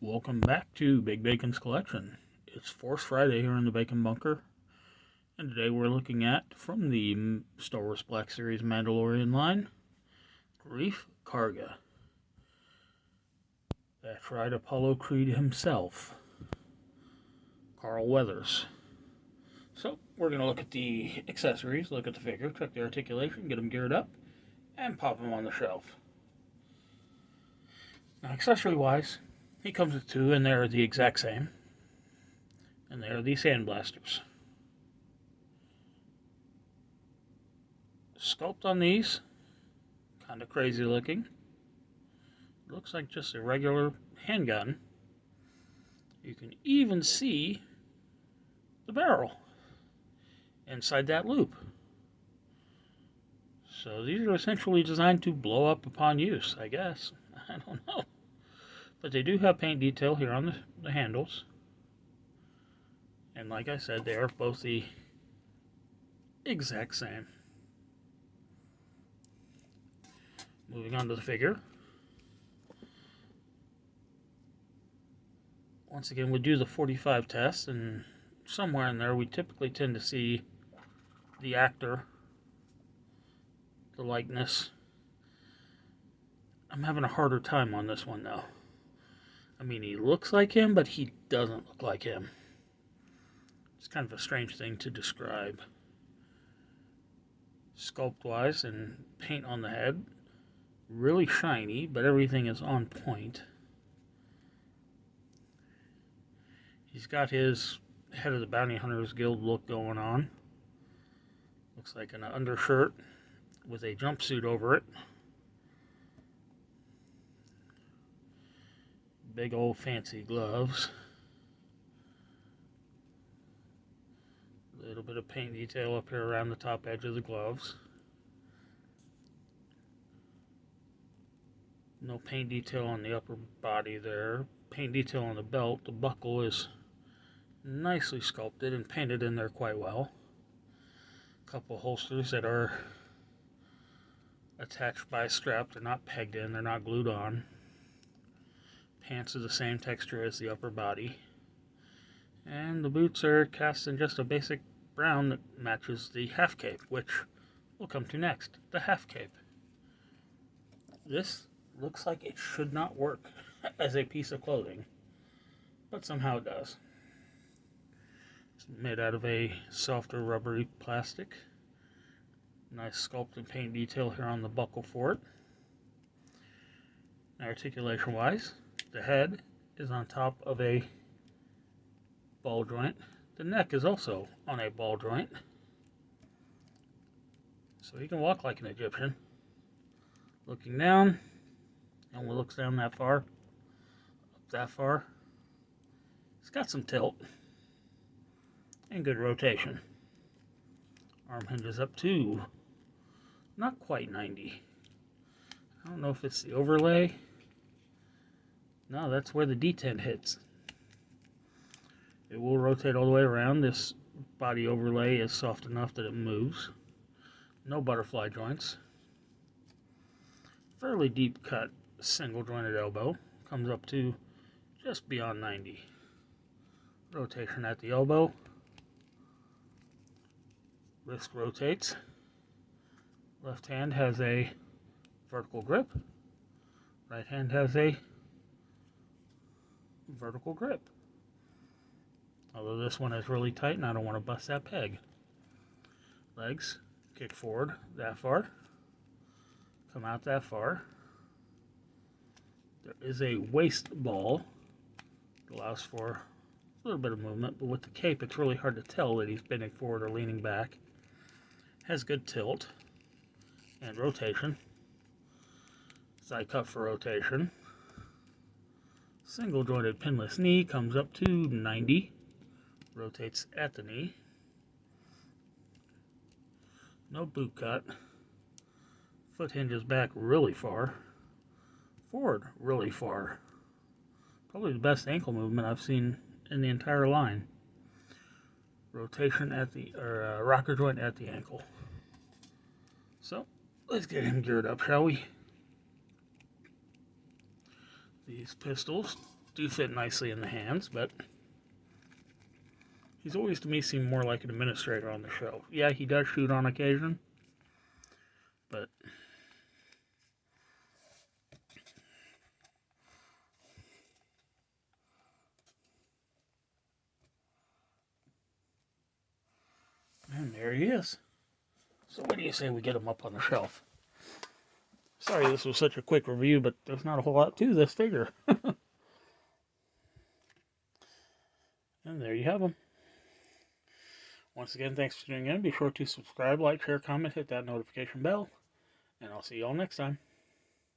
Welcome back to Big Bacon's Collection. It's Force Friday here in the Bacon Bunker, and today we're looking at, from the Star Wars Black Series Mandalorian line, Greef Karga. That's right, Apollo Creed himself, Carl Weathers. So, we're going to look at the accessories, look at the figure, check the articulation, get them geared up, and pop them on the shelf. Now, accessory-wise, he comes with two, and they're the exact same. And they are the sandblasters. Sculpt on these, kind of crazy looking. Looks like just a regular handgun. You can even see the barrel inside that loop. So these are essentially designed to blow up upon use, I guess. I don't know. But they do have paint detail here on the handles. And like I said, they are both the exact same. Moving on to the figure. Once again, we do the 45 test, and somewhere in there we typically tend to see the actor, the likeness. I'm having a harder time on this one, though. I mean, he looks like him, but he doesn't look like him. It's kind of a strange thing to describe. Sculpt-wise and paint on the head, really shiny, but everything is on point. He's got his Head of the Bounty Hunters Guild look going on. Looks like an undershirt with a jumpsuit over it. Big old fancy gloves. A little bit of paint detail up here around the top edge of the gloves. No paint detail on the upper body there. Paint detail on the belt. The buckle is nicely sculpted and painted in there quite well. A couple holsters that are attached by a strap. They're not pegged in. They're not glued on. Pants are the same texture as the upper body. And the boots are cast in just a basic brown that matches the half cape, which we'll come to next. The half cape. This looks like it should not work as a piece of clothing, but somehow it does. It's made out of a softer rubbery plastic. Nice sculpt and paint detail here on the buckle for it. Articulation wise, the head is on top of a ball joint. The neck is also on a ball joint. So he can walk like an Egyptian. Looking down, and when he looks down that far, up that far, it's got some tilt and good rotation. Arm hinges up to not quite 90. I don't know if it's the overlay. No, that's where the detent hits. It will rotate all the way around. This body overlay is soft enough that it moves. No butterfly joints. Fairly deep cut single jointed elbow. Comes up to just beyond 90. Rotation at the elbow. Wrist rotates. Left hand has a vertical grip. Right hand has a vertical grip. Although this one is really tight and I don't want to bust that peg. Legs kick forward that far. Come out that far. There is a waist ball. It allows for a little bit of movement, but with the cape it's really hard to tell that he's bending forward or leaning back. Has good tilt and rotation. Side cut for rotation. Single jointed pinless knee comes up to 90. Rotates at the knee. No boot cut. Foot hinges back really far. Forward really far. Probably the best ankle movement I've seen in the entire line. Rotation at the, rocker joint at the ankle. So, let's get him geared up, shall we? These pistols do fit nicely in the hands, but he's always to me seemed more like an administrator on the show. Yeah, he does shoot on occasion, but and there he is. So what do you say we get him up on the shelf? Sorry this was such a quick review, but there's not a whole lot to this figure. And there you have him. Once again, thanks for tuning in. Be sure to subscribe, like, share, comment, hit that notification bell. And I'll see you all next time.